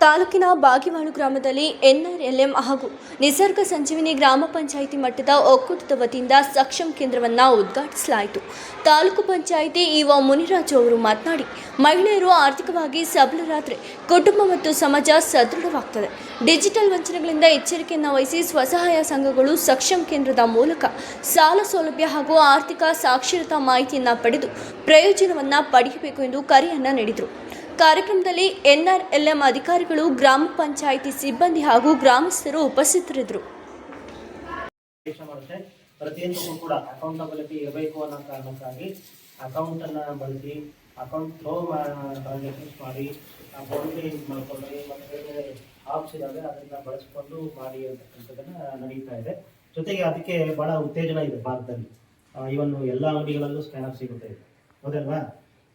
ತಾಲೂಕಿನ ಬಾಗಿವಾಳು ಗ್ರಾಮದಲ್ಲಿ ಎನ್ಆರ್ಎಲ್ಎಂ ಹಾಗೂ ನಿಸರ್ಗ ಸಂಜೀವಿನಿ ಗ್ರಾಮ ಪಂಚಾಯಿತಿ ಮಟ್ಟದ ಒಕ್ಕೂಟದ ವತಿಯಿಂದ ಸಕ್ಷಮ ಕೇಂದ್ರವನ್ನು ಉದ್ಘಾಟಿಸಲಾಯಿತು. ತಾಲೂಕು ಪಂಚಾಯಿತಿ ಇಒ ಮುನಿರಾಜು ಅವರು ಮಾತನಾಡಿ, ಮಹಿಳೆಯರು ಆರ್ಥಿಕವಾಗಿ ಸಬಲರಾದರೆ ಕುಟುಂಬ ಮತ್ತು ಸಮಾಜ ಸದೃಢವಾಗುತ್ತದೆ. ಡಿಜಿಟಲ್ ವಂಚನೆಗಳಿಂದ ಎಚ್ಚರಿಕೆಯನ್ನು ವಹಿಸಿ ಸ್ವಸಹಾಯ ಸಂಘಗಳು ಸಕ್ಷಮ ಕೇಂದ್ರದ ಮೂಲಕ ಸಾಲ ಸೌಲಭ್ಯ ಹಾಗೂ ಆರ್ಥಿಕ ಸಾಕ್ಷರತಾ ಮಾಹಿತಿಯನ್ನು ಪಡೆದು ಪ್ರಯೋಜನವನ್ನು ಪಡೆಯಬೇಕು ಎಂದು ಕರೆಯನ್ನು ನೀಡಿದರು. ಕಾರ್ಯಕ್ರಮದಲ್ಲಿ ಎನ್ಆರ್ಎಲ್ಎಂ ಅಧಿಕಾರಿಗಳು, ಗ್ರಾಮ ಪಂಚಾಯಿತಿ ಸಿಬ್ಬಂದಿ ಹಾಗೂ ಗ್ರಾಮಸ್ಥರು ಉಪಸ್ಥಿತರಿದ್ದರು. ಪ್ರತಿಯೊಂದಕ್ಕೂ ಕೂಡ ಅಕೌಂಟಬಿಲಿಟಿ ಇರಬೇಕು ಅನ್ನೋ ಕಾರಣಕ್ಕಾಗಿ ಅಕೌಂಟ್ ಅನ್ನ ಬಳಸಿ ಅಕೌಂಟ್ ಫ್ಲೋ ಟ್ರಾನ್ಸಾಕ್ಷನ್ಸ್ ಮಾಡಿ ಫೋನ್ಪೇ ಯೂಸ್ ಮಾಡ್ಕೊಳ್ಳಿ ಮತ್ತು ಬೇರೆ ಆಪ್ಸ್ ಇದಾವೆ ಅದನ್ನ ಬಳಸ್ಕೊಂಡು ಮಾಡಿ ಅಂತಕ್ಕಂಥದ್ದನ್ನ ನಡೀತಾ ಇದೆ. ಜೊತೆಗೆ ಅದಕ್ಕೆ ಬಹಳ ಉತ್ತೇಜನ ಇದೆ ಭಾರತದಲ್ಲಿ. ಇವನ್ ಎಲ್ಲ ಅಂಗಡಿಗಳಲ್ಲೂ ಸ್ಕ್ಯಾನರ್ ಸಿಗುತ್ತೆ, ಹೌದಲ್ವಾ?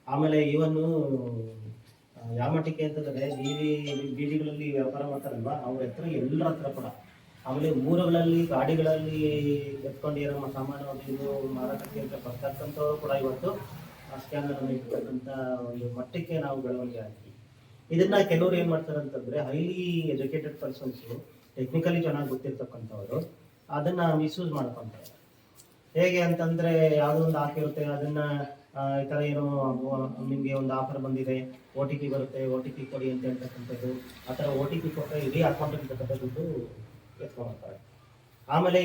ಆಮೇಲೆ ಇವನ್ನು ಯಾವ ಮಟ್ಟಿಗೆ ಅಂತಂದ್ರೆ ಬೀದಿಗಳಲ್ಲಿ ವ್ಯಾಪಾರ ಮಾಡ್ತಾರಲ್ವಾ, ಅವ್ರ ಹತ್ರ ಎಲ್ಲರ ಹತ್ರ ಕೂಡ, ಆಮೇಲೆ ಊರುಗಳಲ್ಲಿ ಗಾಡಿಗಳಲ್ಲಿ ಎತ್ಕೊಂಡಿರೋ ಸಾಮಾನು ಇದು ಮಾರಾಟಕ್ಕೆ ಅಂತ ಬರ್ತಕ್ಕಂಥವ್ರು ಕೂಡ ಇವತ್ತು ಸ್ಕ್ಯಾನರ್ ಅನ್ನು ಇರ್ತಕ್ಕಂಥ ಒಂದು ಮಟ್ಟಕ್ಕೆ ನಾವು ಬೆಳವಣಿಗೆ ಆಗ್ತೀವಿ. ಇದನ್ನ ಕೆಲವರು ಏನ್ ಮಾಡ್ತಾರೆ ಅಂತಂದ್ರೆ, ಹೈಲಿ ಎಜುಕೇಟೆಡ್ ಪರ್ಸನ್ಸ್, ಟೆಕ್ನಿಕಲಿ ಚೆನ್ನಾಗಿ ಗೊತ್ತಿರ್ತಕ್ಕಂಥವ್ರು ಅದನ್ನ ಮಿಸ್ಯೂಸ್ ಮಾಡ್ಕೊಂತಾರೆ. ಹೇಗೆ ಅಂತಂದ್ರೆ, ಯಾವುದೋ ಒಂದು ಹಾಕಿರುತ್ತೆ, ಅದನ್ನ ಈ ಥರ ಏನೋ ನಿಮಗೆ ಒಂದು ಆಫರ್ ಬಂದಿದೆ, OTP ಬರುತ್ತೆ, OTP ಕೊಡಿ ಅಂತ ಹೇಳ್ತಕ್ಕಂಥದ್ದು, ಆ ಥರ OTP ಕೊಟ್ಟರೆ ಇಡೀ ಅಕೌಂಟ್ ಇರ್ತಕ್ಕಂಥ ದುಡ್ಡು ಎತ್ಕೊಂಡ್ಬರ್ತಾರೆ. ಆಮೇಲೆ